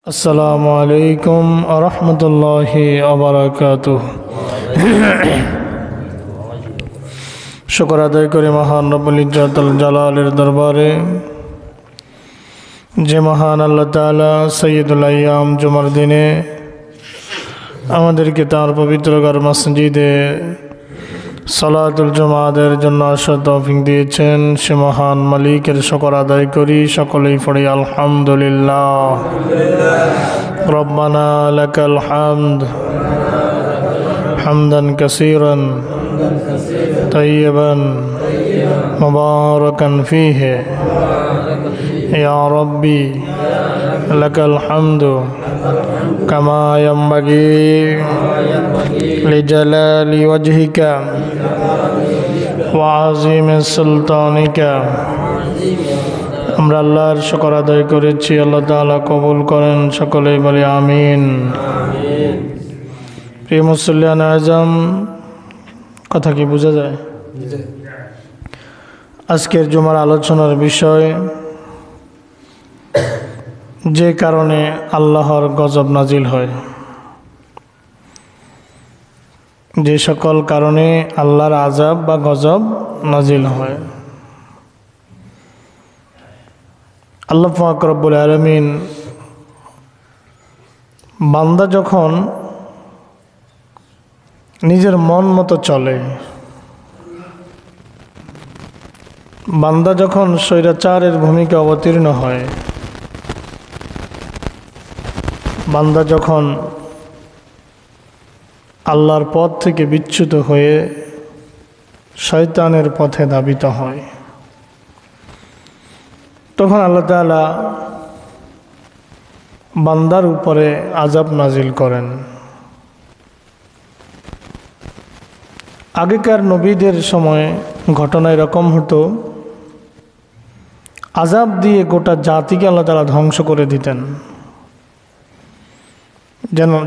আসসালামু আলাইকুম ওয়া রাহমাতুল্লাহি ওয়া বারাকাতুহু। শুকর আদায় করি মহান রব্বুল ইজ্জতুল জালালের দরবারে, যে মহান আল্লাহ তাআলা সাইয়্যিদুল আইয়াম জুমার দিনে আমাদেরকে তার পবিত্র ঘর মসজিদে সালাতুল জুমাদের জন্য আসার তৌফিক দিয়েছেন। সে মহান মালিকের শুকর আদায় করি, সকলেই পড়ি আলহামদুলিল্লাহ। রব্বানা লাকাল হামদ হামদান কাসীরান তাইয়্যিবান মুবারাকান ফীহি ইয়া রাব্বি লাকাল হামদু কামা ইয়ানবাগি লিজালালি ওয়াজহিকা ওয়া আযীমি সুলতানিকা। আমরা আল্লাহর শুকর আদায় করেছি, আল্লাহ তাআলা কবুল করেন, সকলেই বলি আমিন। প্রিয় মুসল্লিয়ান আযম, কথা কি বোঝা যায়? আজকের জুমার আলোচনার বিষয়, যে কারণে আল্লাহর গজব নাজিল হয়, যে সকল কারণে আল্লাহর আযাব বা গজব নাজিল হয়। আল্লাহ পাক রব্বুল আলামিন বান্দা যখন নিজের মন মতো চলে, বান্দা যখন স্বৈরাচারের ভূমিকা অবতীর্ণ হয়, বান্দা যখন আল্লাহর পথ থেকে বিচ্যুত হয়ে শয়তানের পথে ধাবিত হয়, তখন আল্লাহ তাআলা বান্দার উপরে আযাব নাজিল করেন। আগেকার নবীদের সময় ঘটনা এরকম হতো, আযাব দিয়ে গোটা জাতিকে আল্লাহ তাআলা ধ্বংস করে দিতেন।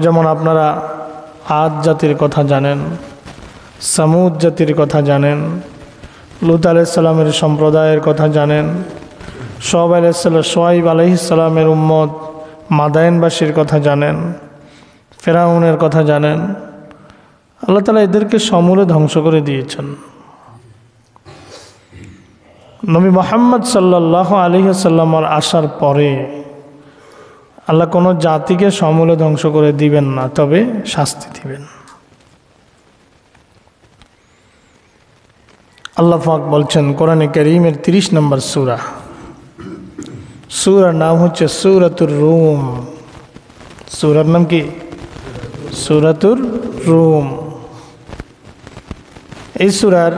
যেমন আপনারা আদ জাতির কথা জানেন, সামুদ জাতির কথা জানেন, লূত আলাইহিস সালামের সম্প্রদায়ের কথা জানেন, সোয়াইব আলাইহিস সালামের উম্মত মাদায়েনবাসীর কথা জানেন, ফেরাউনের কথা জানেন। আল্লাহ তাআলা এদেরকে সমূলে ধ্বংস করে দিয়েছেন। নবী মুহাম্মদ সাল্লাল্লাহু আলাইহি ওয়াসাল্লামের আসার পরে আল্লাহ কোনো জাতিকে সমূলে ধ্বংস করে দিবেন না, তবে শাস্তি দিবেন। আল্লাহ পাক বলছেন কোরআনে কারীমের 30 নম্বর সূরা, সূরার নাম হচ্ছে সূরাতুর রুম। সূরার নাম কি? সূরাতুর রুম। এই সূরার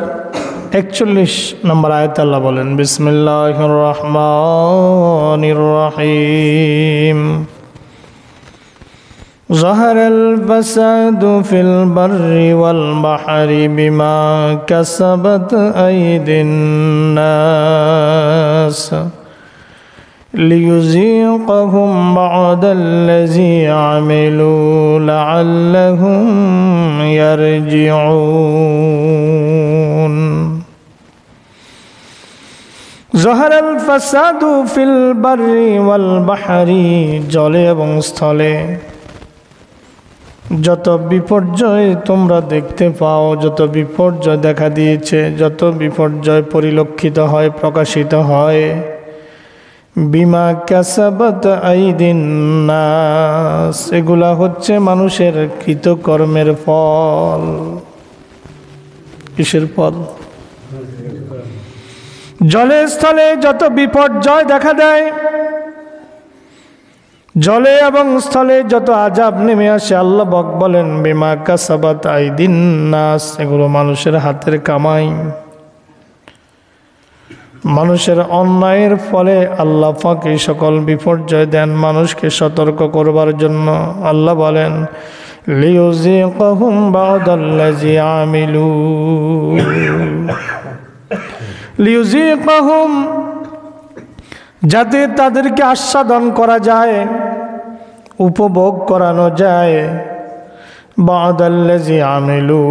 41 নম্বর আয়াত আল্লাহ বলেন, বিসমিল্লাহির রহমানির রহিম। যাহারাল ফাসাদু ফিল বাররি ওয়াল বাহরি বিমা কাসাবাত আইদিন নাস লিয়ুযীকাহুম বা'দাল্লাযী আমিলু লা'আল্লাহুম ইয়ারজিউন। যাহারাল ফাসাদু ফিল বাররি ওয়াল বাহরি, জলে এবং স্থলে যত বিপর্যয় তোমরা দেখতে পাও, যত বিপর্যয় দেখা দিয়েছে, যত বিপর্যয় পরিলক্ষিত হয়, প্রকাশিত হয়, বিমা কাসাবাত আইদিন নাস, এগুলা হচ্ছে মানুষের কৃতকর্মের ফল। কিসের ফল? জলে স্থলে যত বিপর্যয় দেখা দেয়, জলে এবং স্থলে যত আযাব নেমে আসে, আল্লাহ বলেন বিমা কাসাবাত আইদিন নাস, এগুলো মানুষের হাতের কামাই। মানুষের অন্যায়ের ফলে আল্লাহ পাক এই সকল বিপর্যয় দেন মানুষকে সতর্ক করবার জন্য। আল্লাহ বলেন লিয়ুযীকাহুম বা'দাল্লাযী আমিলু, লিয়ুযীকাহুম, যাতে তাদেরকে আস্বাদন করা যায়, উপভোগ করানো যায়, বা'দাল্লাযী আমিলু,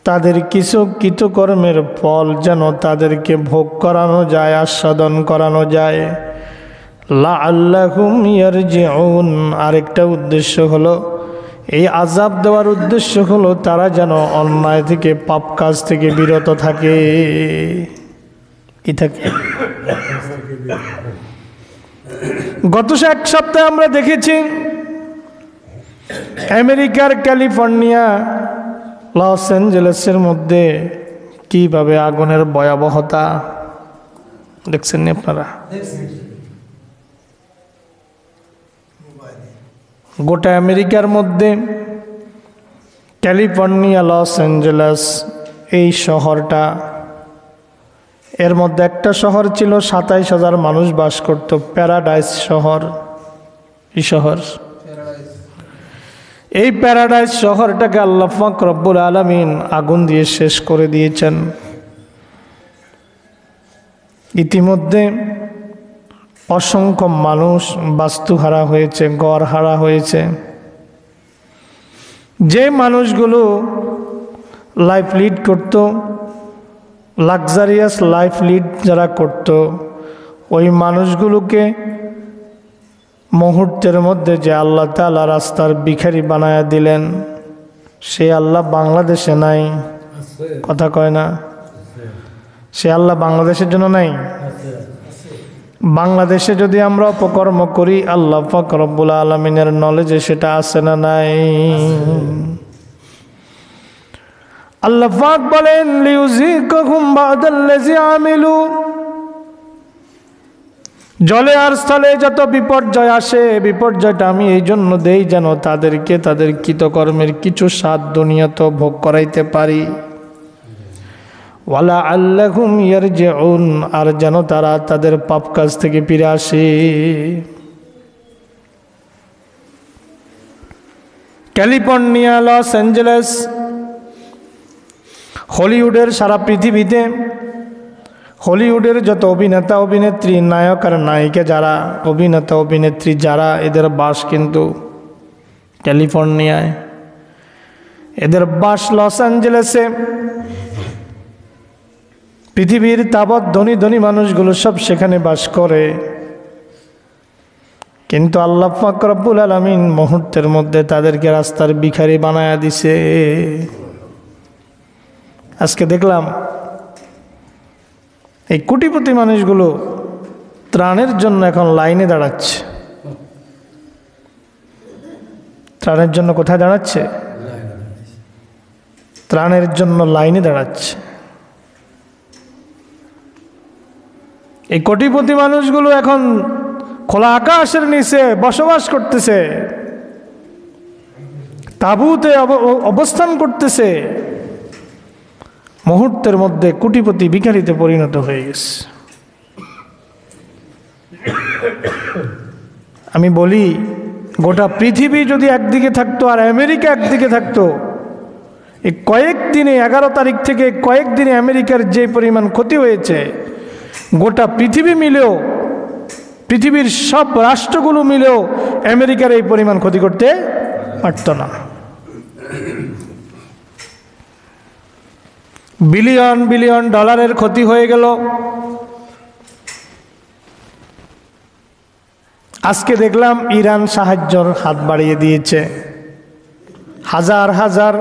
তাদের কিছু কৃতকর্মের ফল যেন তাদেরকে ভোগ করানো যায়, আস্বাদন করানো যায়। লাআল্লাহুম ইয়ারজিউন, আরেকটা উদ্দেশ্য হলো, এই আযাব দেওয়ার উদ্দেশ্য হলো তারা যেন অন্যায় থেকে, পাপ কাজ থেকে বিরত থাকে। কি থাকে? গত এক সপ্তাহে আমরা দেখেছি আমেরিকার ক্যালিফোর্নিয়া লস অ্যাঞ্জেলেসের মধ্যে কিভাবে আগুনের ভয়াবহতা দেখছেন আপনারা? গোটা আমেরিকার মধ্যে ক্যালিফোর্নিয়া, লস অ্যাঞ্জেলেস, এই শহরটা, এর মধ্যে একটা শহর ছিল 27,000 মানুষ বাস করত, প্যারাডাইস শহর। এই শহর, এই প্যারাডাইস শহরটাকে আল্লাহ পাক রব্বুল আলামিন আগুন দিয়ে শেষ করে দিয়েছেন। ইতিমধ্যে অসংখ্য মানুষ বাস্তুহারা হয়েছে, ঘর হারা হয়েছে। যে মানুষগুলো লাইফ লিড করত, লাক্সারিয়াস লাইফ লিড যারা করত, ওই মানুষগুলোকে মুহূর্তের মধ্যে যে আল্লাহ তাআলা রাস্তার ভিখারি বানায়া দিলেন, সে আল্লাহ বাংলাদেশে নাই। কথা কয় না? সে আল্লাহ বাংলাদেশের জন্য নাই। বাংলাদেশে যদি আমরা অপকর্ম করি, আল্লাহ পাক রব্বুল আলামিনের নলেজে সেটা আছে না নাই? আল্লাহ পাক বলেন লিউযিকাহুম বাদাল্লাযী আমিলু, জলে আর স্থলে যত বিপর্যয় আসে, বিপর্যয়টা আমি এই জন্য দেই যেন তাদেরকে তাদের কৃতকর্মের কিছু স্বাদ দুনিয়াতে ভোগ করাইতে পারি। ওয়ালা আল্লাহুম ইয়ারজিউন, আর যেন তারা তাদের পাপ কাজ থেকে ফিরে আসে। ক্যালিফোর্নিয়া, লস অ্যাঞ্জেলেস, হলিউডের সারা পৃথিবীতে হলিউডের যত অভিনেতা অভিনেত্রী, নায়ক আর নায়িকা যারা, অভিনেতা অভিনেত্রী যারা, এদের বাস কিন্তু ক্যালিফোর্নিয়ায়, এদের বাস লস অ্যাঞ্জেলেসে। পৃথিবীর তাবৎ ধনী ধনী মানুষগুলো সব সেখানে বাস করে। কিন্তু আল্লাহ পাক রব্বুল আলামিন মুহূর্তের মধ্যে তাদেরকে রাস্তার ভিখারি বানায়া দিছে। আজকে দেখলাম এই কোটিপতি মানুষগুলো ত্রাণের জন্য এখন লাইনে দাঁড়াচ্ছে। ত্রাণের জন্য কোথায় দাঁড়াচ্ছে? ত্রাণের জন্য লাইনে দাঁড়াচ্ছে। এই কোটিপতি মানুষগুলো এখন খোলা আকাশের নিচে বসবাস করতেছে, তাঁবুতে অবস্থান করতেছে। মুহূর্তের মধ্যে কোটিপতি ভিখারিতে পরিণত হয়ে গেছে। আমি বলি, গোটা পৃথিবী যদি একদিকে থাকতো আর আমেরিকা একদিকে থাকতো, এই কয়েকদিনে 11 তারিখ থেকে কয়েকদিনে আমেরিকার যে পরিমাণ ক্ষতি হয়েছে, গোটা পৃথিবী মিলেও, পৃথিবীর সব রাষ্ট্রগুলো মিলেও আমেরিকার এই পরিমাণ ক্ষতি করতে পারত না। বিলিয়ন বিলিয়ন ডলারের ক্ষতি হয়ে গেল। আজকে দেখলাম ইরান সাহায্যর হাত বাড়িয়ে দিয়েছে। হাজার হাজার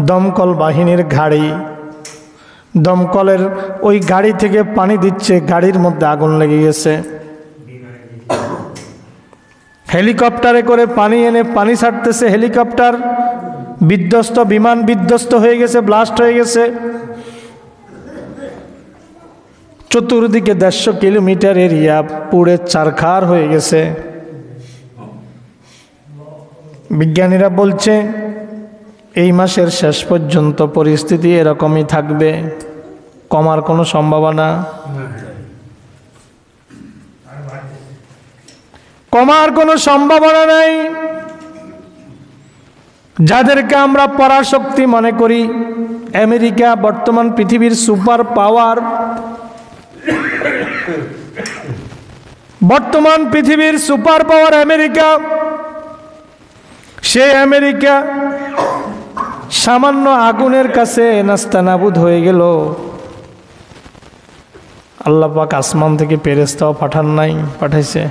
দমকল বাহিনীর গাড়ি, দমকলের ওই গাড়ি থেকে পানি দিচ্ছে, গাড়ির মধ্যে আগুন লেগে গেছে। হেলিকপ্টারে করে পানি এনে পানি ছাড়তেছে, হেলিকপ্টার বিধ্বস্ত, বিমান বিধ্বস্ত হয়ে গেছে, ব্লাস্ট হয়ে গেছে। চতুর্দিকে 150 কিলোমিটার এরিয়া পুড়ে চারখার হয়ে গেছে। বিজ্ঞানীরা বলছে এই মাসের শেষ পর্যন্ত পরিস্থিতি এরকমই থাকবে, কমার কোনো সম্ভাবনা, কমার কোনো সম্ভাবনা নাই। যাদেরকে আমরা পরাশক্তি মনে করি, আমেরিকা বর্তমান পৃথিবীর সুপার পাওয়ার, বর্তমান পৃথিবীর সুপার পাওয়ার আমেরিকা। সে আমেরিকা সামান্য আগুনের কাছে নাস্তানাবুদ হয়ে গেল। আল্লাহ পাক আসমান থেকে ফেরেশতাও পাঠান নাই, পাঠাইছে।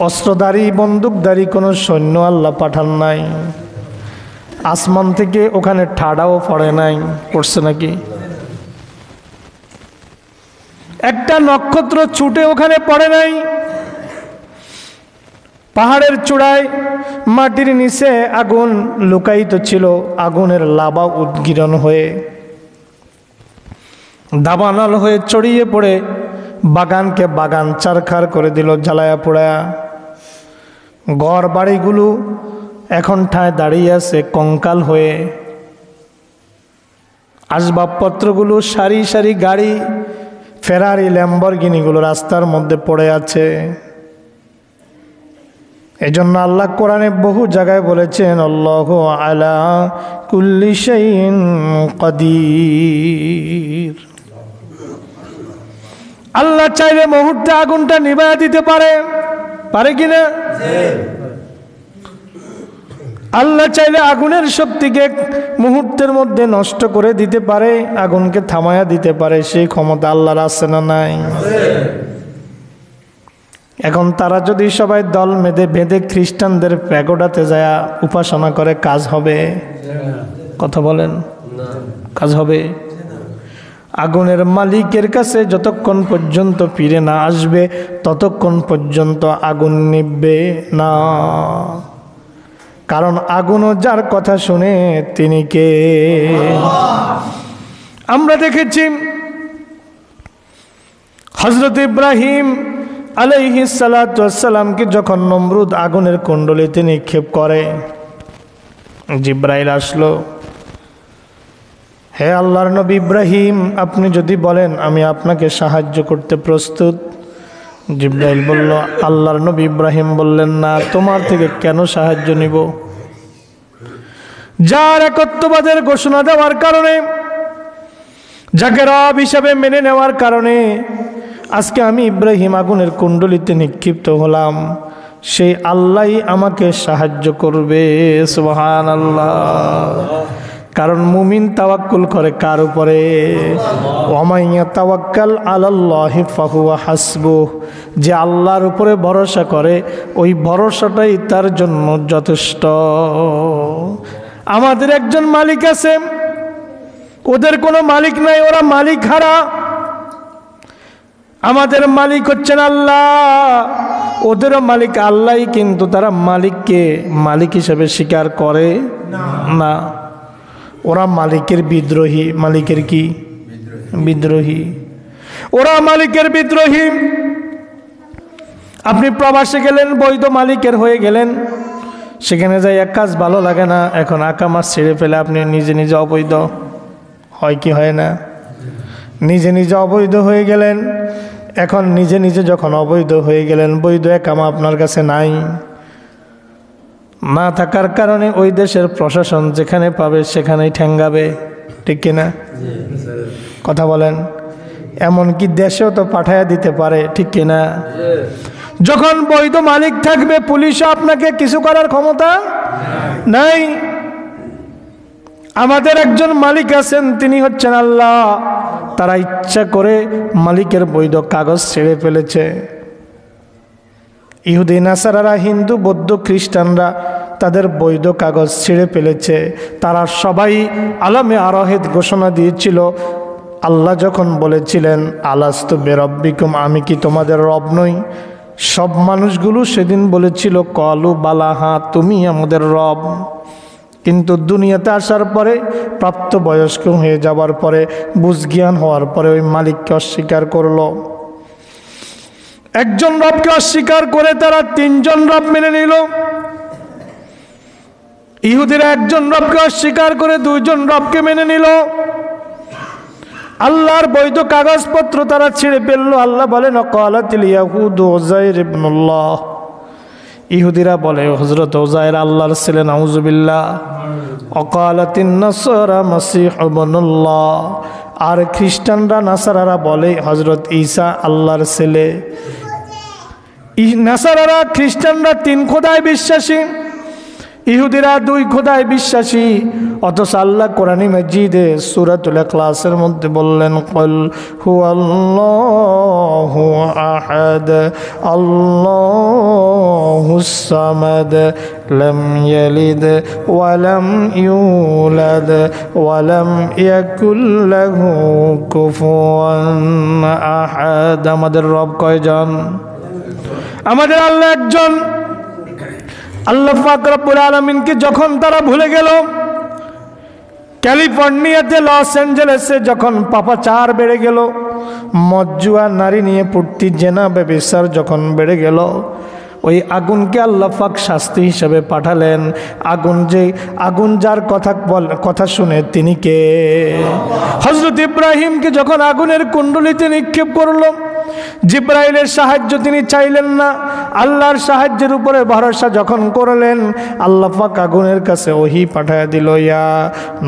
অস্ত্রধারী বন্দুকধারী কোনো সৈন্য আল্লাহ পাঠান নাই। আসমান থেকে ওখানে ঠাডাও পড়ে নাই, পড়ছে নাকি? একটা নক্ষত্র ছুটে ওখানে পড়ে নাই। পাহাড়ের চূড়ায় মাটির নিচে আগুন লুকায়িত ছিল, আগুনের লাভা উদ্গীরণ হয়ে দাবানল হয়ে ছড়িয়ে পড়ে বাগানকে বাগান চারখার করে দিল, জ্বালায়া পোড়ায়া। ঘর বাড়িগুলো এখন ঠায় দাঁড়িয়ে আছে কঙ্কাল হয়ে। আসবাবপত্রগুলো সারি সারি গাড়ি, ফেরারি ল্যাম্বরগিনিগুলো রাস্তার মধ্যে পড়ে আছে। এজন্য আল্লাহ কোরআনে বহু জায়গায় বলেছেন, আল্লাহু আলা কুল্লি শাইইন কাদির। আল্লাহ চাইলে মুহূর্তে আগুনটা নিভায়া দিতে পারে, পারে কিনা? আল্লাহ চাইলে আগুনের শক্তিকে মুহূর্তের মধ্যে নষ্ট করে দিতে পারে, আগুনকে থামায়া দিতে পারে। সেই ক্ষমতা আল্লাহর আছে না নাই? এখন তারা যদি সবাই দল বেঁধে খ্রিস্টানদের প্যাগোডাতে যায় উপাসনা করে, কাজ হবে? কথা বলেন, কাজ হবে? আগুনের মালিকের কাছে যতক্ষণ পর্যন্ত ফিরে না আসবে ততক্ষণ পর্যন্ত আগুন নিভবে না। কারণ আগুনও যার কথা শুনে তিনি কে? আমরা দেখেছি হযরত ইব্রাহিম আলাইহিস সালাতু ওয়াস সালামকে যখন নমরুদ আগুনের কুণ্ডলিতে নিক্ষেপ করে, জিব্রাইল আসলো, হে আল্লাহর নবী ইব্রাহিম, আপনি যদি বলেন আমি আপনাকে সাহায্য করতে প্রস্তুত। জিব্রাইল বলল, আল্লাহর নবী ইব্রাহিম বললেন, না, তোমার থেকে কেন সাহায্য নিব? যার একত্ববাদের ঘোষণা দেওয়ার কারণে, যাকে রব হিসাবে মেনে নেওয়ার কারণে আজকে আমি ইব্রাহিম আগুনের কুণ্ডলিতে নিক্ষিপ্ত হলাম, সেই আল্লাহই আমাকে সাহায্য করবে। সুবহানাল্লাহ। কারণ মুমিন তাওয়াক্কুল করে কার উপরে? ওয়ামাইয়া তাওয়াক্কাল আলাল্লাহি ফাহুয়া হাসবুহ। যে আল্লাহর উপরে ভরসা করে ওই ভরসাটাই তার জন্য যথেষ্ট। আমাদের একজন মালিক আছে, ওদের কোনো মালিক নাই, ওরা মালিক হারা। আমাদের মালিক হচ্ছেন আল্লাহ, ওদেরও মালিক আল্লাহই, কিন্তু তারা মালিককে মালিক হিসেবে স্বীকার করে না। ওরা মালিকের বিদ্রোহী। মালিকের কি? বিদ্রোহী। ওরা মালিকের বিদ্রোহী। আপনি প্রবাসে গেলেন, বৈধ মালিকের হয়ে গেলেন, সেখানে যাই এক কাজ ভালো লাগে না, এখন আকামাস ছেড়ে ফেলে আপনি নিজে নিজে অবৈধ। হয় কি হয় না? নিজে নিজে অবৈধ হয়ে গেলেন। এখন নিজে নিজে যখন অবৈধ হয়ে গেলেন, বৈধ একামা আপনার কাছে নাই। না থাকার কারণে ওই দেশের প্রশাসন যেখানে পাবে সেখানেই ঠ্যাঙ্গাবে, ঠিক কিনা? কথা বলেন। এমনকি দেশেও তো পাঠাইয়া দিতে পারে, ঠিক কিনা? যখন বৈধ মালিক থাকবে, পুলিশও আপনাকে কিছু করার ক্ষমতা নাই। আমাদের একজন মালিক আছেন, তিনি হচ্ছেন আল্লাহ। তারা ইচ্ছা করে মালিকের বৈধ কাগজ ছেড়ে ফেলেছে। ইহুদি নাসারারা, হিন্দু বৌদ্ধ খ্রিস্টানরা তাদের বৈধ কাগজ ছিঁড়ে ফেলেছে। তারা সবাই আলামে আরাহেদ ঘোষণা দিয়েছিল। আল্লাহ যখন বলেছিলেন আলাস্তু বিরব্বিকুম, আমি কি তোমাদের রব নই? সব মানুষগুলো সেদিন বলেছিল কলু বালা, হ্যাঁ তুমি আমাদের রব। কিন্তু দুনিয়াতে আসার পরে, প্রাপ্তবয়স্ক হয়ে যাবার পরে, বুঝজ্ঞান হওয়ার পরে ওই মালিককে অস্বীকার করলো। একজন রবকে অস্বীকার করে তারা তিনজন রব মেনে নিল। ইহুদিরা একজন রবকে অস্বীকার করে দুইজন রবকে মেনে নিল। আল্লাহর বৈধ কাগজপত্র তারা ছিঁড়ে ফেললো। আল্লাহ বলেন ক্বালাতিল ইয়াহুদু উযাইর ইবনুল্লাহ। ইহুদিরা বলে হযরত উযাইর আল্লাহর ছেলে, নাউযুবিল্লাহ। ওয়াকালাতিন নাসারা মাসীহ ইবনুল্লাহ। আর খ্রিস্টানরা, নাসারারা বলে হযরত ঈসা আল্লাহর ছেলে। নাসারারা, খ্রিস্টানরা তিন খোদায় বিশ্বাসী। ইহুদিরা দুই খোদায় বিশ্বাসী, অথচ আল্লাহ কোরআন মাজিদে সূরাতুল ইখলাসের মধ্যে বললেন কুল হুয়াল্লাহু আহাদ আল্লাহুস সামাদ লাম ইয়ালিদ ওয়া লাম ইউলাদ ওয়া লাম ইয়াকুল লাহু কুফুয়ান আহাদ। আমাদের রব কয়জন? আমাদের আল্লাহ একজন। আল্লাহ পাক রব্বুল আলামিনকে যখন তারা ভুলে গেল, ক্যালিফোর্নিয়াতে লস অ্যাঞ্জেলেসে যখন পাপাচার বেড়ে গেল, মজ্জুয়া নারী নিয়ে পূর্তি জেনা ব্যভিচার যখন বেড়ে গেল, ওই আগুনকে আল্লাহ পাক শাস্তি হিসেবে পাঠালেন। আগুন যার কথা শুনে তিনি কে? হযরত ইব্রাহিমকে যখন আগুনের কুণ্ডলিতে নিক্ষেপ করলো, জিব্রাইলের সাহায্য তিনি চাইলেন না, আল্লাহর সাহায্যের উপরে ভরসা যখন করলেন, আল্লাহ পাক আগুনের কাছে ওহী পাঠায় দিল, ইয়া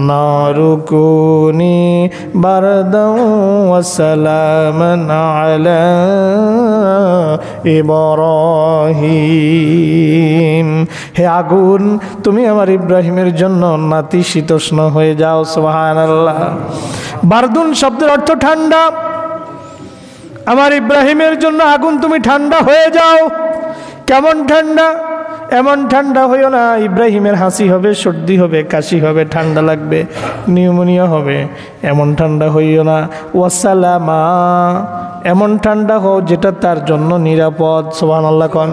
নারুকুনি বারদাও ওয়া সালামান আলা ইব্রাহিম। হে আগুন, তুমি আমার ইব্রাহিমের জন্য নাতিশীতোষ্ণ হয়ে যাও। সুবহানাল্লাহ। বারদুন শব্দের অর্থ ঠান্ডা। আমার ইব্রাহিমের জন্য আগুন তুমি ঠান্ডা হয়ে যাও। কেমন ঠান্ডা? এমন ঠান্ডা হইও না ইব্রাহিমের হাসি হবে, সর্দি হবে, কাশি হবে, ঠান্ডা লাগবে, নিউমোনিয়া হবে, এমন ঠান্ডা হইও না। ওয়াসালামা, এমন ঠান্ডা হও যেটা তার জন্য নিরাপদ। সুবহানাল্লাহ কোন।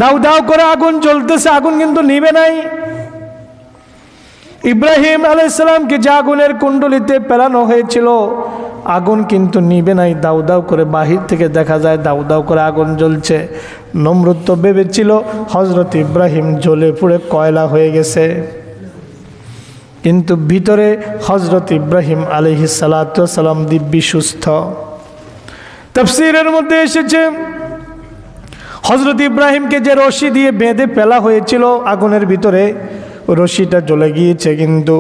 দাউ দাউ করে আগুন জ্বলতেছে, আগুন কিন্তু নিবে নাই। ইব্রাহিম আলাইহিস সালামকে যে আগুনের কুণ্ডলিতে পেলানো হয়েছিল, আগুন কিন্তু নিবে নাই। দাউ দাউ করে বাহির থেকে দেখা যায় দাউ দাউ করে আগুন জ্বলছে। নমরুদ তো ভেবেছিল হযরত ইব্রাহিম জ্বলে পুড়ে কয়লা হয়ে গেছে, কিন্তু ভিতরে হযরত ইব্রাহিম আলাইহিস সালাতু ওয়াস সালাম দিব্যি সুস্থ। তাফসীরের মধ্যে এসেছে হযরত ইব্রাহিমকে যে রশি দিয়ে বেঁধে ফেলা হয়েছিল আগুনের ভিতরে, রশিটা জ্বলে গিয়েছে, কিন্তু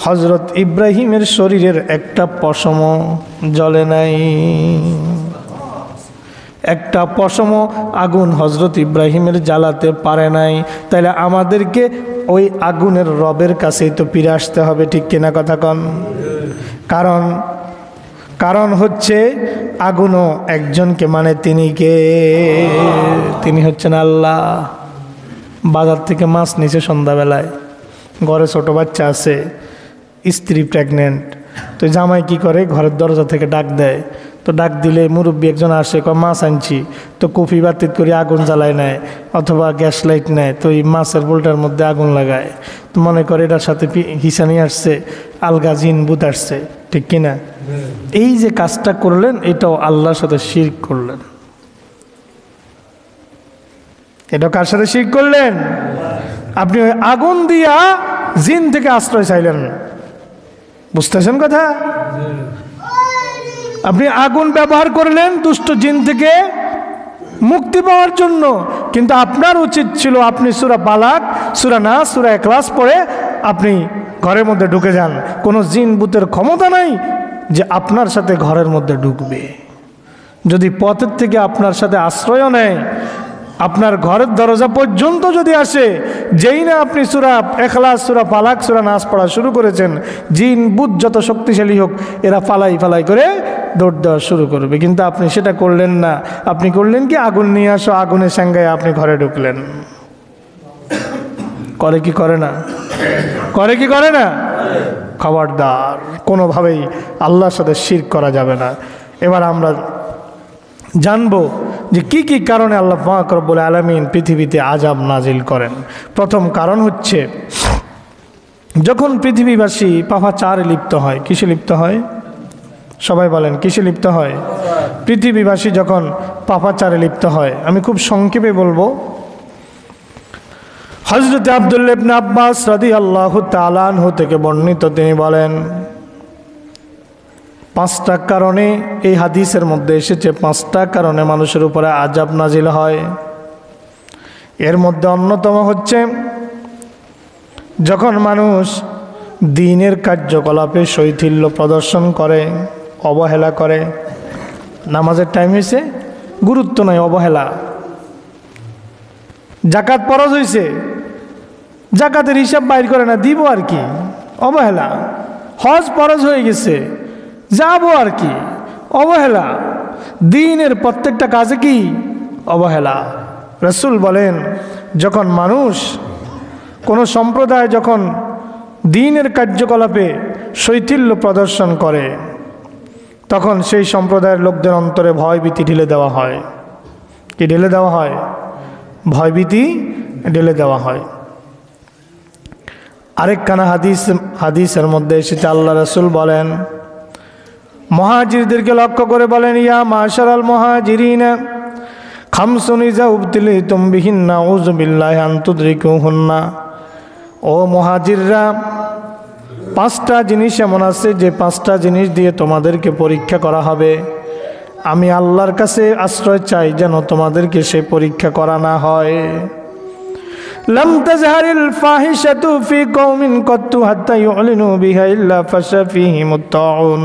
হযরত ইব্রাহিমের শরীরের একটা পশমও জ্বলে নাই। একটা পশমও আগুন হযরত ইব্রাহিমের জ্বালাতে পারে নাই। তাইলে আমাদেরকে ওই আগুনের রবের কাছেই তো ফিরে আসতে হবে, ঠিক কিনা কথা কন? কারণ হচ্ছে আগুনও একজনকে মানে, তিনি কে? তিনি হচ্ছেন আল্লাহ। বাজার থেকে মাছ নিচে সন্ধ্যাবেলায়, ঘরে ছোট বাচ্চা আছে, স্ত্রী প্রেগনেন্ট, তো জামাই কি করে, ঘরের দরজা থেকে ডাক দেয়। তো ডাক দিলে মুরব্বী একজন আসে, মাছ আনছি, তো কফি বাতিত করে আগুন জ্বালায় নেয় অথবা গ্যাস লাইট নেয়, তো এই মাছের বোলটার মধ্যে আগুন লাগায়। তো মনে করে এটার সাথে হিসানি আসছে, আলগা জিন ভূত আসছে, ঠিক কিনা? এই যে কাজটা করলেন, এটাও আল্লাহর সাথে শিরক করলেন। এটা কার সাথে শিরক করলেন? আপনি ওই আগুন দিয়া জিন থেকে আশ্রয় চাইলেন। বুঝতেছেন কথা? আপনি আগুন ব্যবহার করলেন দুষ্ট জিন থেকে মুক্তি পাওয়ার জন্য, কিন্তু আপনার উচিত ছিল আপনি সূরা ফালাক, সূরা নাস, সূরা ইখলাস পড়ে আপনি ঘরের মধ্যে ঢুকে যান। কোনো জিন ভূতের ক্ষমতা নাই যে আপনার সাথে ঘরের মধ্যে ঢুকবে। যদি পথের থেকে আপনার সাথে আশ্রয়ও নেয়, আপনার ঘরের দরজা পর্যন্ত যদি আসে, যেই না আপনি সূরা ইখলাস, সূরা ফালাক, সূরা নাস পড়া শুরু করেছেন, জিন ভূত যত শক্তিশালী হোক, এরা ফালাই ফালাই করে দৌড় দেওয়া শুরু করবে। কিন্তু আপনি সেটা করলেন না। আপনি করলেন কি, আগুন নিয়ে আসো, আগুনের সাঙ্গায় আপনি ঘরে ঢুকলেন। করে কি করে না? করে কি করে না? খবরদার, কোনোভাবেই আল্লাহর সাথে শিরক করা যাবে না। এবার আমরা জানবো যে কি কি কারণে আল্লাহ পাক রব্বুল আলামিন পৃথিবীতে আযাব নাজিল করেন। প্রথম কারণ হচ্ছে, যখন পৃথিবীবাসী পাপাচারে লিপ্ত হয়। কিসে লিপ্ত হয়? সবাই বলেন, কিসে লিপ্ত হয়? পৃথিবীবাসী যখন পাপাচারে লিপ্ত হয়। আমি খুব সংক্ষেপে বলবো। হযরত আব্দুল্লাহ ইবনে আব্বাস রাদিয়াল্লাহু তাআলা আনহু থেকে বর্ণিত, তিনি বলেন, 5টা কারণে, এই হাদিসের মধ্যে এসেছে 5টা কারণে মানুষের উপরে আযাব নাজিল হয়। এর মধ্যে অন্যতম হচ্ছে, যখন মানুষ দ্বীনের কার্যকলাপে শৈথিল্য প্রদর্শন করে, অবহেলা করে। নামাজের টাইম হয়েছে, গুরুত্ব নাই, অবহেলা। যাকাত ফরজ হয়েছে, জাকাতের হিসাব বাইর করে না, দিব আর কি, অবহেলা। হজ ফরজ হয়ে গেছে, যাবো আর কি, অবহেলা। দিনের প্রত্যেকটা কাজে কি অবহেলা। রাসূল বলেন যখন মানুষ কোনো সম্প্রদায় যখন দিনের কার্যকলাপে শৈথিল্য প্রদর্শন করে তখন সেই সম্প্রদায়ের লোকদের অন্তরে ভয়ভীতি ঢেলে দেওয়া হয়। কি ঢেলে দেওয়া হয়? ভয়ভীতি ঢেলে দেওয়া হয়। আরেকখানা হাদিসের মধ্যে এসেছে, আল্লাহ রাসূল বলেন, মুহাজিরদেরকে লক্ষ্য করে বলেন, ইয়া মাশারাল মুহাজিরিনা খামসুন ইযা উবতুলিতুম বিহিন্না আউযু বিল্লাহি আন তুদরিকুহুন্না। ও মুহাজিররা, 5টা জিনিস এমন আছে যে 5টা জিনিস দিয়ে তোমাদেরকে পরীক্ষা করা হবে। আমি আল্লাহর কাছে আশ্রয় চাই যেন তোমাদেরকে সেই পরীক্ষা করা না হয়। লাম তাজহারিল ফাহিশাতু ফি কওমিন কাত্তু হাত্তা ইউলিনু বিহা ইল্লা ফাশা ফীহিমুত তাউন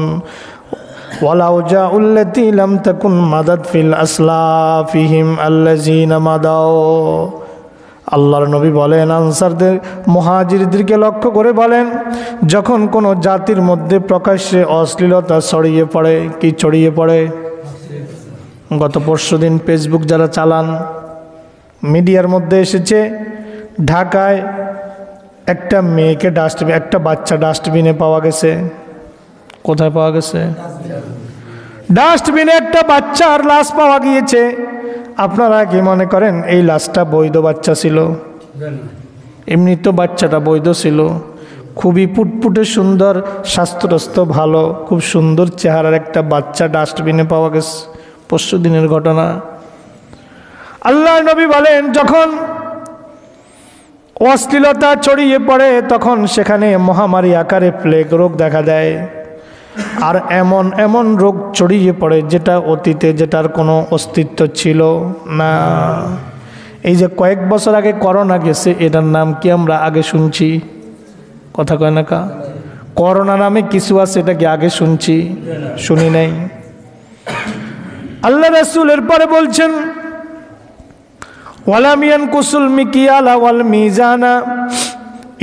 ওয়ালাউ জাউল্লাতী লাম তাকুন মাদাদ ফিল আসলাফিহিম আল্লাযীনা মাদাও। আল্লাহর নবী বলেন, আনসারদের মুহাজিরদেরকে লক্ষ্য করে বলেন, যখন কোনো জাতির মধ্যে প্রকাশ্যে অশ্লীলতা ছড়িয়ে পড়ে, কি ছড়িয়ে পড়ে? গত পরশুদিন ফেসবুক যারা চালান, মিডিয়ার মধ্যে এসেছে, ঢাকায় একটা মেয়েকে একটা বাচ্চা ডাস্টবিনে পাওয়া গেছে। কোথায় পাওয়া গেছে? ডাস্টবিনে একটা বাচ্চার লাশ পাওয়া গিয়েছে। আপনারা কি মনে করেন এই লাশটা বৈধ বাচ্চা ছিল? এমনি তো বাচ্চাটা বৈধ ছিল, খুবই ফুটফুটে সুন্দর, স্বাস্থ্যস্বাস্থ্য ভালো, খুব সুন্দর চেহারার একটা বাচ্চা ডাস্টবিনে পাওয়া গেছে। পরশু দিনের ঘটনা। আল্লাহ নবী বলেন, যখন অশ্লীলতা ছড়িয়ে পড়ে তখন সেখানে মহামারী আকারে প্লেগ রোগ দেখা দেয়। আর এমন এমন রোগ ছড়িয়ে পড়ে যেটা অতীতে যেটার কোনো অস্তিত্ব ছিল না। এই যে কয়েক বছর আগে করোনা গেছে, এটার নাম কি আমরা আগে শুনছি? কথা কয় না কা? করোনা নামে কিছু আছে, এটা কি আগে শুনছি? শুনি নাই। আল্লাহ রাসূল এরপরে বলছেন, ওয়ালাম ইয়ানকুসুল মিকিয়ালা ওয়াল মিজানা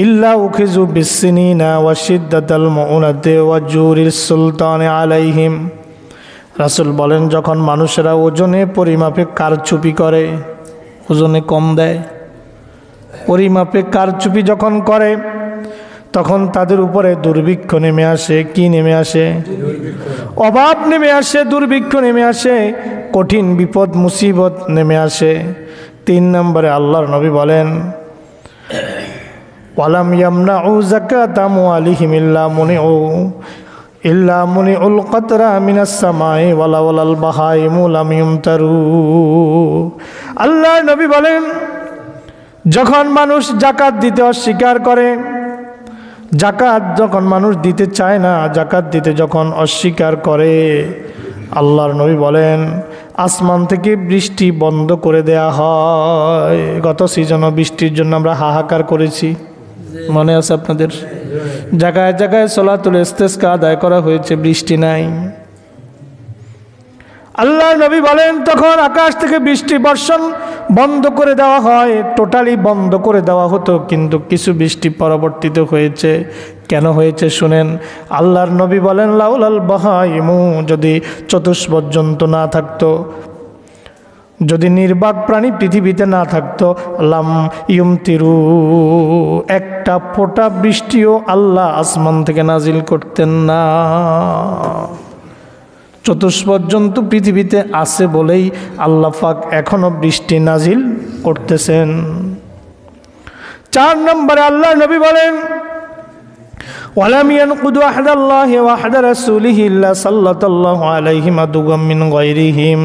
ইল্লা উখিযু বিসসিনিনা ওয়া শিদ্দাতাল মুউনাতি ওয়া জুরিস সুলতানি আলাইহিম। রাসূল বলেন, যখন মানুষেরা ওজনে পরিমাপে কারচুপি করে, ওজনে কম দেয়, পরিমাপে কারচুপি যখন করে তখন তাদের উপরে দুর্ভিক্ষ নেমে আসে। কি নেমে আসে? অভাব নেমে আসে, দুর্ভিক্ষ নেমে আসে, কঠিন বিপদ মুসিবত নেমে আসে। 3 নম্বরে আল্লাহর নবী বলেন, ওয়ালাম ইয়ামনাউ যাকাতা আমওয়ালিহিম ইল্লা মুনিউল কাতরা মিনাস সামাই ওয়ালাল বাহাইমু লাম ইউমতারু। আল্লাহর নবী বলেন, যখন মানুষ যাকাত দিতে অস্বীকার করে, যাকাত যখন মানুষ দিতে চায় না, যাকাত দিতে যখন অস্বীকার করে, আল্লাহর নবী বলেন আসমান থেকে বৃষ্টি বন্ধ করে দেয়া হয়। গত সিজনও বৃষ্টির জন্য আমরা হাহাকার করেছি, মনে আছে আপনাদের? জায়গায় জায়গায় সলাতুল ইস্তিসকা আদায় করা হয়েছে, বৃষ্টি নাই। আল্লাহর নবী বলেন, তখন আকাশ থেকে বৃষ্টি বর্ষণ বন্ধ করে দেওয়া হয়, টোটালি বন্ধ করে দেওয়া হতো, কিন্তু কিছু বৃষ্টি পরবর্তীতে হয়েছে। কেন হয়েছে শুনেন। আল্লাহর নবী বলেন, লাউলাল বাহাইমু, যদি চতুষ্পদ জন্তু না থাকতো, যদি নির্বাক প্রাণী পৃথিবীতে না থাকতো, লাম ইউমতিরু, একটা ফোঁটা বৃষ্টিও আল্লাহ আসমান থেকে নাজিল করতেন না। চতুষ্পদ জন্তু পৃথিবীতে আছে বলেই আল্লাহ পাক এখনো বৃষ্টি নাজিল করতেছেন। 4 নম্বরে আল্লাহ নবী বলেন, ওয়ালাম ইয়ানকুদু আহদাল্লাহি ওয়া আহদা রাসূলিহি ইল্লা সাল্লাল্লাহু আলাইহিম আদুওয়াম মিন গায়রিহিম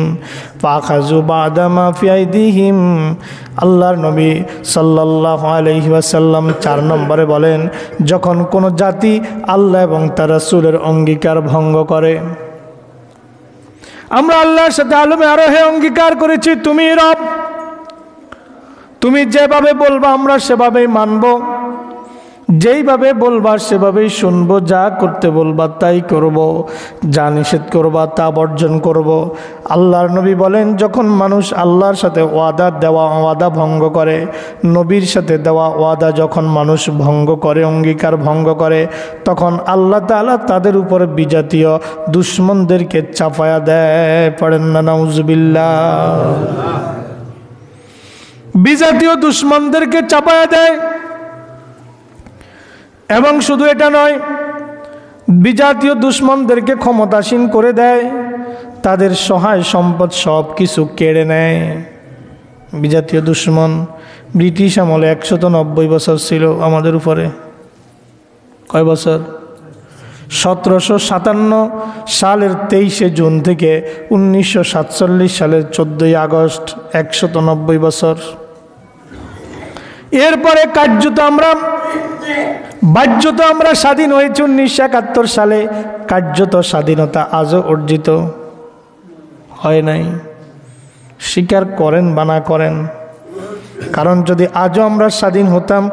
ফাখাযু বা'দা মা ফি আইদিহিম। আল্লাহর নবী সাল্লাল্লাহু আলাইহি ওয়াসাল্লাম 4 নম্বরে বলেন, যখন কোনো জাতি আল্লাহ এবং তার রাসূলের অঙ্গীকার ভঙ্গ করে, আমরা আল্লাহর সাথে আলমে আরোহে অঙ্গীকার করেছি, তুমি রব, তুমি যেভাবে বলবা আমরা সেভাবেই মানব। যেইভাবে বলবা সেভাবেই শুনবো, যা করতে বলবা তাই করব, যা নিষেধ করবা তা বর্জন করব। আল্লাহর নবী বলেন, যখন মানুষ আল্লাহর সাথে ওয়াদা ভঙ্গ করে, নবীর সাথে দেওয়া ওয়াদা যখন মানুষ ভঙ্গ করে, অঙ্গীকার ভঙ্গ করে, তখন আল্লাহ তাআলা তাদের উপর বিজাতীয় দুশ্মনদেরকে চাপায়া দেয়। পড়েন না নাউজুবিল্লাহ। বিজাতীয় দুশ্মনদেরকে চাপায়া দেয়। এবং শুধু এটা নয়, বিজাতীয় দুশ্মনদেরকে ক্ষমতাসীন করে দেয়, তাদের সহায় সম্পদ সব কিছু কেড়ে নেয়। বিজাতীয় দুশ্মন ব্রিটিশ আমলে 190 বছর ছিল আমাদের উপরে। কয় বছর? 1757 সালের 23 জুন থেকে 1947 সালের 14 আগস্ট, 190 বছর। এরপরে বাহ্যত আমরা স্বাধীন হয়েছি 1971 সালে, কার্যত স্বাধীনতা আজও অর্জিত হয় নাই। স্বীকার করেন বা না করেন, কারণ যদি আজও আমরা স্বাধীন হতাম,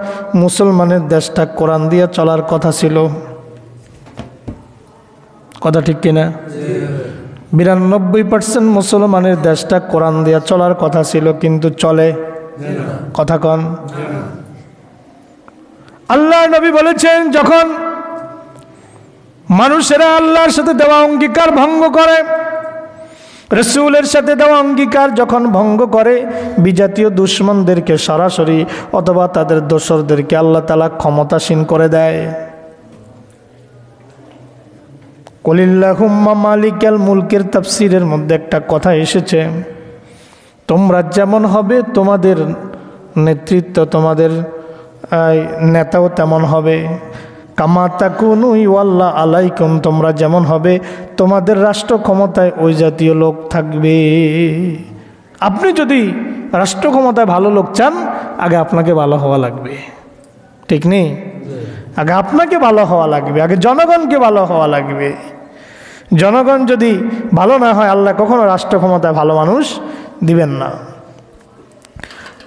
মুসলমানের দেশটা কোরআন দিয়ে চলার কথা ছিল। কথা ঠিক কিনা? 92% মুসলমানের দেশটা কোরআন দিয়ে চলার কথা ছিল, কিন্তু চলে? কথা কন। আল্লাহ নবী বলেছেন, যখন মানুষেরা আল্লাহর সাথে দেওয়া অঙ্গীকার ভঙ্গ করে, রাসূলের সাথে দেওয়া অঙ্গীকার যখন ভঙ্গ করে, বিজাতীয় দুশমনদেরকে সরাসরি অথবা তাদের দোসরদেরকে আল্লাহ তাআলা ক্ষমতাসীন করে দেয়। কুলিল্লাহুম্মা মালিকাল মুলকের তাফসীরের মধ্যে একটা কথা এসেছে, তোমরা যেমন হবে তোমাদের নেতৃত্ব, তোমাদের নেতাও তেমন হবে। কামা তাকুনু ওয়াল্লাহ আলাইকুম, তোমরা যেমন হবে তোমাদের রাষ্ট্র ক্ষমতায় ওই জাতীয় লোক থাকবে। আপনি যদি রাষ্ট্র ক্ষমতায় ভালো লোক চান, আগে আপনাকে ভালো হওয়া লাগবে, ঠিক নেই? আগে আপনাকে ভালো হওয়া লাগবে, আগে জনগণকে ভালো হওয়া লাগবে। জনগণ যদি ভালো না হয়, আল্লাহ কখনো রাষ্ট্র ক্ষমতায় ভালো মানুষ দিবেন না।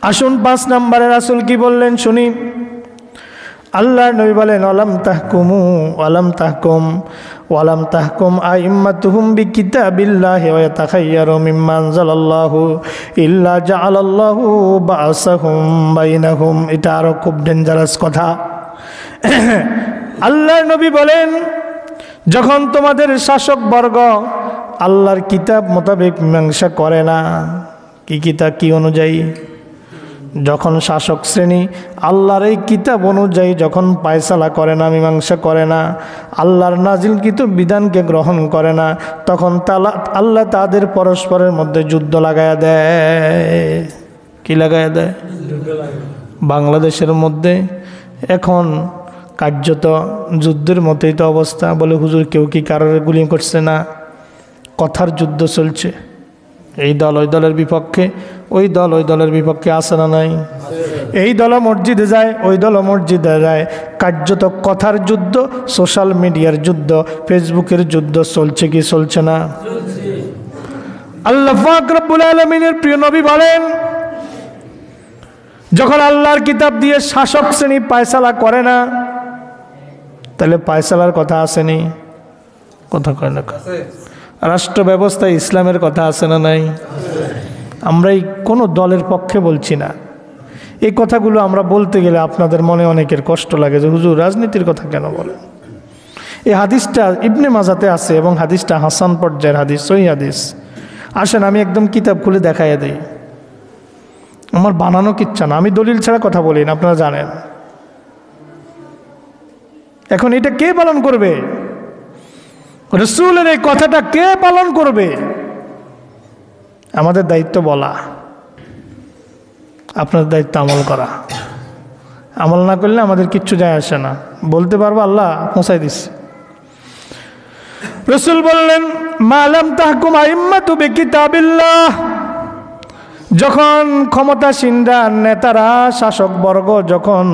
আসুন 5 নম্বরে রাসূল কি বললেন শুনি। আল্লাহর নবী বলেন, ওয়ালাম তাহকুম আইম্মাতুহুম বিকিতাবিল্লাহি ওয়া ইয়াতাখায়্যারু মিম্মা আনজালাল্লাহু ইল্লা জাআলাল্লাহু বা'সাহুম বাইনাহুম। এটা আরো খুব ডেঞ্জারাস কথা। আল্লাহর নবী বলেন, যখন তোমাদের শাসক বর্গ আল্লাহর কিতাব মোতাবেক মীমাংসা করে না, কি কিতাব কি অনুযায়ী, যখন শাসক শ্রেণী আল্লাহর এই কিতাব অনুযায়ী যখন ফায়সালা করে না, মীমাংসা করে না, আল্লাহর নাজিলকৃত বিধানকে গ্রহণ করে না, তখন আল্লাহ তাদের পরস্পরের মধ্যে যুদ্ধ লাগায়া দেয়। কি লাগায়া দেয়? বাংলাদেশের মধ্যে এখন কার্যত যুদ্ধের মতোই তো অবস্থা। বলে, হুজুর কেউ কি কারোর গুলি করছে না? কথার যুদ্ধ চলছে। এই দল ওই দলের বিপক্ষে, ওই দল ওই দলের বিপক্ষে আছে না নাই? এই দল মসজিদে যায়, ওই দল মসজিদে যায়। কার্যত কথার যুদ্ধ, সোশ্যাল মিডিয়ার যুদ্ধ, ফেসবুকের যুদ্ধ চলছে কি চলছে না? আল্লাহ পাক রব্বুল আলামিনের প্রিয় নবী বলেন, যখন আল্লাহর কিতাব দিয়ে শাসক শ্রেণী ফায়সালা করে না, তাহলে ফায়সালার কথা আসেনি? কথা কয় না? রাষ্ট্র ব্যবস্থা ইসলামের কথা আছে না নাই? আমরা এই কোনো দলের পক্ষে বলছি না। এই কথাগুলো আমরা বলতে গেলে আপনাদের মনে অনেকের কষ্ট লাগে যে হুজুর রাজনীতির কথা কেন বলেন। এই হাদিসটা ইবনে মাজাতে আছে এবং হাদিসটা হাসান পর্যায়ের হাদিস, সহিহ হাদিস। আসেন আমি একদম কিতাব খুলে দেখাইয়া দেই। আমার বানানো কিচ্ছা না, আমি দলিল ছাড়া কথা বলি না, আপনারা জানেন। এখন এটা কে পালন করবে? রাসূলের এই কথাটা কে পালন করবে? আমাদের দায়িত্ব বলা, আপনার দায়িত্ব আমল করা। আমল না করলে আমাদের কিচ্ছু যায় আসে না। বলতে পারবো আল্লাহ পৌঁছাই দিচ্ছে। রাসূল বললেন, মা লাম তাহকুম আইম্মাতু বিকিতাবিল্লাহ, যখন ক্ষমতাসীনরা, নেতারা, শাসক বর্গ যখন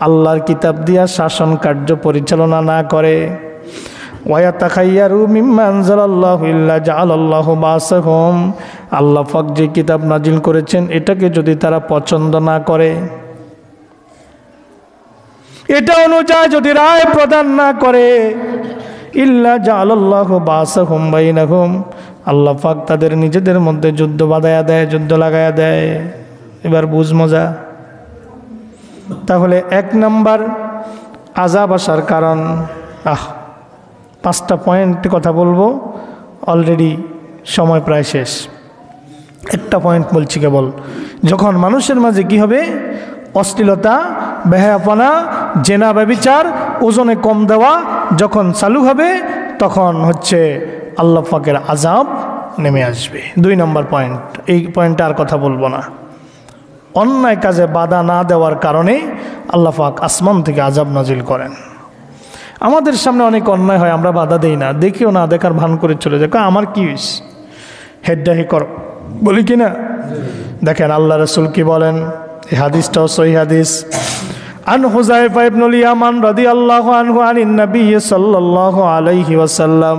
আল্লাহর কিতাব দিয়া শাসন কার্য পরিচালনা না করে, ওয়ায়াতাখায়্যারু মিম্মা আনজালাল্লাহু ইল্লা জাআলাল্লাহু বাসাহুম, আল্লাহ পাক যে কিতাব নাজিল করেছেন এটাকে যদি তারা পছন্দ না করে, এটা অনুযায়ী যদি রায় প্রদান না করে, ইল্লা জাআলাল্লাহু বাসাহুম বাইনাহুম, আল্লাহ পাক তাদের নিজেদের মধ্যে যুদ্ধ বাঁধায়া দেয়, যুদ্ধ লাগায়া দেয়। এবার বুঝ মজা। তাহলে 1 নাম্বার আযাব আসার কারণ, 5টা পয়েন্ট কথা বলবো, অলরেডি সময় প্রায় শেষ। একটা পয়েন্ট বলছি কেবল, যখন মানুষের মাঝে কি হবে, অশ্লীলতা, বেহায়াপনা, জেনা, ব্যভিচার, ওজনে কম দেওয়া যখন চালু হবে, তখন হচ্ছে আল্লাহ পাকের আযাব নেমে আসবে। 2 নম্বর পয়েন্ট, এই পয়েন্টে আর কথা বলবো না। অন্যায় কাজে বাধা না দেওয়ার কারণে আল্লাহ পাক আসমান থেকে আযাব নাজিল করেন। আমাদের সামনে অনেক অন্যায় হয়, আমরা বাধা দেই না, দেখিও না, দেখার ভান করে চলে যায়, আমার কি হইছে, হেড্ডাহি কর, বলি কি না? দেখেন আল্লাহ রাসূল কি বলেন, এই হাদিসটাও সহিহ হাদিস। আন হুযায়ফা ইবনুল ইয়ামান রাদিয়াল্লাহু আনহু আনিন নবী সাল্লাল্লাহু আলাইহি ওয়াসাল্লাম,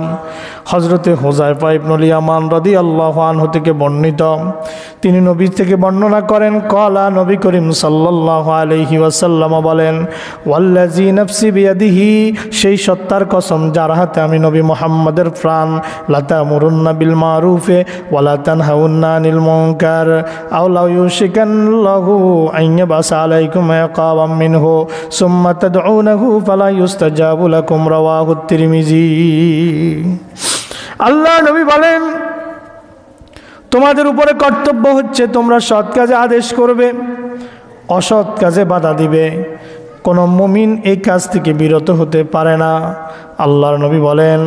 হযরতে হুযায়ফা ইবনুল ইয়ামান রাদিয়াল্লাহু আনহু থেকে বর্ণিত, তিনি নবী থেকে বর্ণনা করেন, ক্বালা, নবী করিম সাল্লাল্লাহু আলাইহি ওয়াসাল্লাম বলেন, ওয়াল্লাযী নাফসি বিয়াদিহি, সেই সত্তার কসম যার হাতে আমি নবী মুহাম্মদের প্রাণ, লাতামুরুন্না বিল মারুফে ওয়ালা তানহাউন্না আনিল মুনকার আও লা ইউশিকাল্লাহু আন ইয়াবআসা আলাইকুম ইকাবাম মিনহু সুম্মা তাদউনাহু ফালা ইউস্তাজাবু লাকুম, রাওয়াহু তিরমিজি। আল্লাহ নবী বলেন, তোমাদের উপরে কর্তব্য হচ্ছে তোমরা সৎ কাজে আদেশ করবে, অসৎ কাজে বাধা দিবে। কোন মুমিন এই কাজ থেকে বিরত হতে পারে না। আল্লাহর নবী বলেন,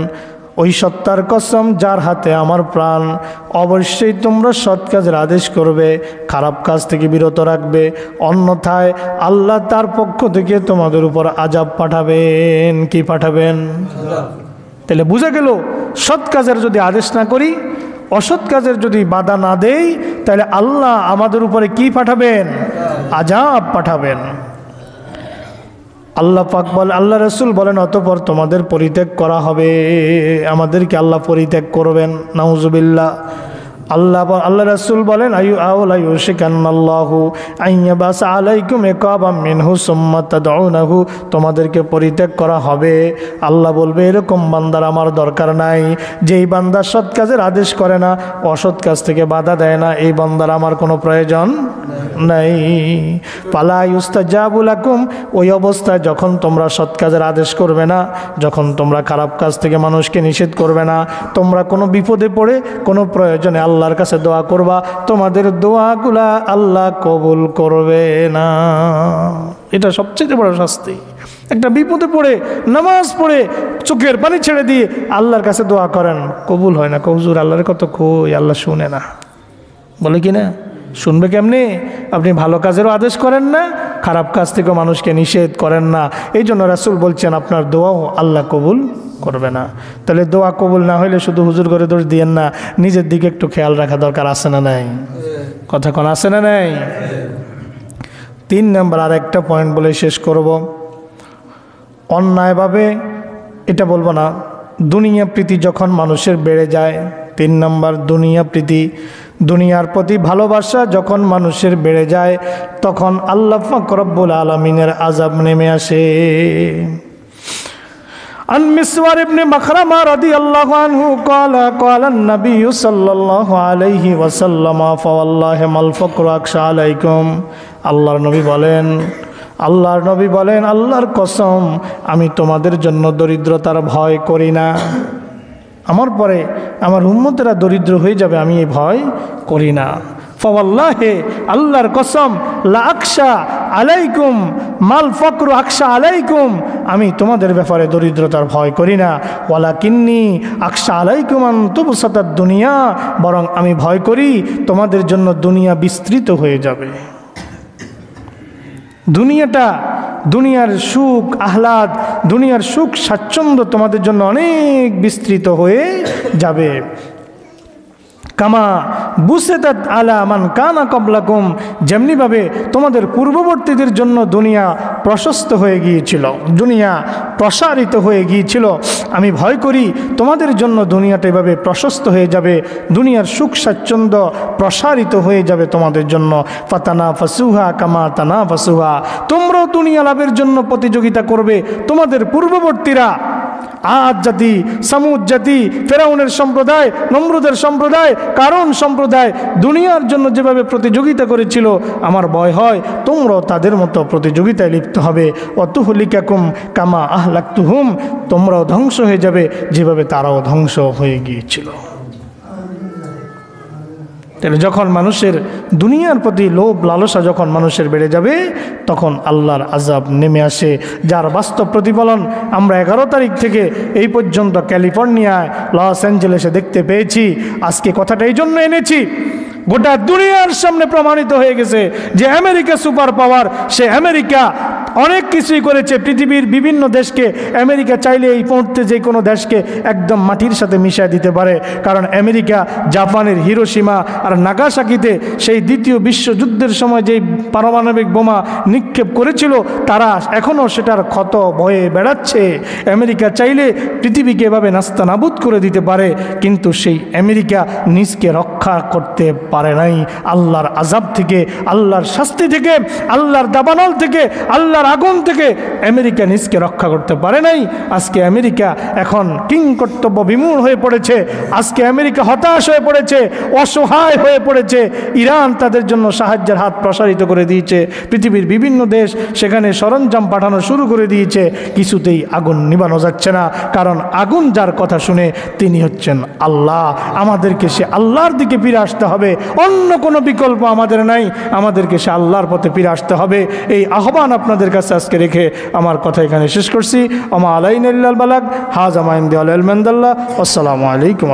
ওই সত্তার কসম যার হাতে আমার প্রাণ, অবশ্যই তোমরা সৎ কাজের আদেশ করবে, খারাপ কাজ থেকে বিরত রাখবে, অন্যথায় আল্লাহ তার পক্ষ থেকে তোমাদের উপর আযাব পাঠাবেন। কি পাঠাবেন? তাহলে বুঝা গেল, সৎ কাজের যদি আদেশ না করি, অসৎ কাজের যদি বাধা না দেই, তাহলে আল্লাহ আমাদের উপরে কি পাঠাবেন? আযাব পাঠাবেন। আল্লাহ পাক বলেন, আল্লাহ রাসূল বলেন, অতঃপর তোমাদের পরিত্যাগ করা হবে। আমাদেরকে আল্লাহ পরিত্যাগ করবেন, নাউজুবিল্লাহ। আল্লাহ রাসূল বলেন, আউলা ইউশিকান্নাল্লাহু আন ইয়াবআসা আলাইকুম ইকাবাম মিনহু সুম্মা তাদউনাহু, তোমাদেরকে পরিত্যাগ করা হবে। আল্লাহ বলবে, এরকম বান্দার আমার দরকার নাই, যেই বান্দা সৎ কাজের আদেশ করে না, অসৎ কাজ থেকে বাধা দেয় না, এই বান্দার আমার কোনো প্রয়োজন নাই। ফালা ইউস্তাজাবু লাকুম, ওই অবস্থায় যখন তোমরা সৎ কাজের আদেশ করবে না, যখন তোমরা খারাপ কাজ থেকে মানুষকে নিষেধ করবে না, তোমরা কোনো বিপদে পড়ে কোনো প্রয়োজনে আল্লাহর কাছে দোয়া করবা, তোমাদের দোয়াগুলা আল্লাহ কবুল করবে না। এটা সবচেয়ে বড় শাস্তি। একটা বিপদে পড়ে নামাজ পড়ে চোখের পানি ছেড়ে দিয়ে আল্লাহর কাছে দোয়া করেন, কবুল হয় না। হুজুর আল্লাহর কত কই, আল্লাহ শুনে না, বলে কি না? শুনবে কেমনি? আপনি ভালো কাজেরও আদেশ করেন না, খারাপ কাজ থেকেও মানুষকে নিষেধ করেন না। এই জন্য রাসূল বলছেন, আপনার দোয়াও আল্লাহ কবুল করবে না। তাহলে দোয়া কবুল না হইলে শুধু হুজুর করে দোষ দিয়েন না, নিজের দিকে একটু খেয়াল রাখা দরকার, আছে না নাই? কথা কোন আছে না নাই? 3 নম্বর আর একটা পয়েন্ট বলে শেষ করব। অন্যায়ভাবে, এটা বলবো না, দুনিয়া প্রীতি যখন মানুষের বেড়ে যায়। 3 নম্বর, দুনিয়া প্রীতি, দুনিয়ার প্রতি ভালোবাসা যখন মানুষের বেড়ে যায়, তখন আল্লাহ পাক রব্বুল আলামিনের আযাব নেমে আসে। আন মিসওয়ার ইবনে মাখরামা রাদিয়াল্লাহু আনহু ক্বালা ক্বালান নবী সাল্লাল্লাহু আলাইহি ওয়াসাল্লাম, ফাওয়াল্লাহি মাল ফাকরু আকশা আলাইকুম, আল্লাহর নবী বলেন, আল্লাহর কসম, আমি তোমাদের জন্য দরিদ্রতার ভয় করি না। আমার পরে আমার উম্মতেরা দরিদ্র হয়ে যাবে, আমি এই ভয় করি না। ফাওয়াল্লাহি, আল্লাহর কসম, লা আকশা আলাইকুম মাল ফাকরু আকশা আলাইকুম, আমি তোমাদের ব্যাপারে দরিদ্রতার ভয় করি না। ওয়ালাকিন্নী আকশা আলাইকুম আন তুবসাতাদ দুনিয়া, বরং আমি ভয় করি তোমাদের জন্য দুনিয়া বিস্তৃত হয়ে যাবে। দুনিয়াটা, দুনিয়ার সুখ আহ্লাদ, দুনিয়ার সুখ স্বাচ্ছন্দ্য তোমাদের জন্য অনেক বিস্তৃত হয়ে যাবে। কামা বুসিতাত আলা মান কানা ক্বাবলাকুম, যেমনিভাবে তোমাদের পূর্ববর্তীদের জন্য দুনিয়া প্রশস্ত হয়ে গিয়েছিল, দুনিয়া প্রসারিত হয়ে গিয়েছিল, আমি ভয় করি তোমাদের জন্য দুনিয়াটা এভাবে প্রশস্ত হয়ে যাবে, দুনিয়ার সুখ স্বাচ্ছন্দ্য প্রসারিত হয়ে যাবে তোমাদের জন্য। ফাতানাফাসুহা কামা তানাফাসুহা, তোমরাও দুনিয়া লাভের জন্য প্রতিযোগিতা করবে। তোমাদের পূর্ববর্তীরা আদ জাতি, সামুদ জাতি, ফেরাউনের সম্প্রদায়, নমরুদের সম্প্রদায়, কারণ সম্প্রদায় দুনিয়ার জন্য যেভাবে প্রতিযোগিতা করেছিল, আমার ভয় হয় তোমরাও তাদের মতো প্রতিযোগিতায় লিপ্ত হবে। অতুহলিকাকুম কামা আহলাকতুহুম, তোমরাও ধ্বংস হয়ে যাবে যেভাবে তারাও ধ্বংস হয়ে গিয়েছিল। তাহলে যখন মানুষের দুনিয়ার প্রতি লোভ লালসা যখন মানুষের বেড়ে যাবে, তখন আল্লাহর আযাব নেমে আসে, যার বাস্তব প্রতিফলন আমরা 11 তারিখ থেকে এই পর্যন্ত ক্যালিফোর্নিয়ায়, লস অ্যাঞ্জেলেসে দেখতে পেয়েছি। আজকে কথাটা এই জন্য এনেছি, গোটা দুনিয়ার সামনে প্রমাণিত হয়ে গেছে যে আমেরিকা সুপার পাওয়ার, সে আমেরিকা অনেক কিছুই করেছে পৃথিবীর বিভিন্ন দেশকে। আমেরিকা চাইলে এই মুহূর্তে যে কোনো দেশকে একদম মাটির সাথে মিশিয়ে দিতে পারে, কারণ আমেরিকা জাপানের হিরোশিমা আর নাগাসাকিতে সেই দ্বিতীয় বিশ্বযুদ্ধের সময় যেই পারমাণবিক বোমা নিক্ষেপ করেছিল, তারা এখনও সেটার ক্ষত বয়ে বেড়াচ্ছে। আমেরিকা চাইলে পৃথিবীকে এভাবে নাস্তানাবুদ করে দিতে পারে, কিন্তু সেই আমেরিকা নিজকে রক্ষা করতে পারে নাই আল্লাহর আযাব থেকে, আল্লাহর শাস্তি থেকে, আল্লাহর দাবানল থেকে, আল্লাহর আগুন থেকে আমেরিকা নিজকে রক্ষা করতে পারে নাই। আজকে আমেরিকা এখন কিংকর্তব্য বিমূঢ় হয়ে পড়েছে, আজকে আমেরিকা হতাশ হয়ে পড়েছে, অসহায় হয়ে পড়েছে। ইরান তাদের জন্য সাহায্যের হাত প্রসারিত করে দিয়েছে, পৃথিবীর বিভিন্ন দেশ সেখানে সরঞ্জাম পাঠানো শুরু করে দিয়েছে, কিছুতেই আগুন নিভানো যাচ্ছে না, কারণ আগুন যার কথা শুনে তিনি হচ্ছেন আল্লাহ। আমাদেরকে সে আল্লাহর দিকে ফিরে আসতে হবে, অন্য কোনো বিকল্প আমাদের নাই, আমাদেরকে সে আল্লাহর পথে ফিরে আসতে হবে। এই আহ্বান আপনাদের কাছে আজকে রেখে আমার কথা এখানে শেষ করছি। আমা আলাইনা ইল্লাল বালাগ, হাযা মা ইনদি আল ইলমু ইনদাল্লাহ। আসসালামু আলাইকুম।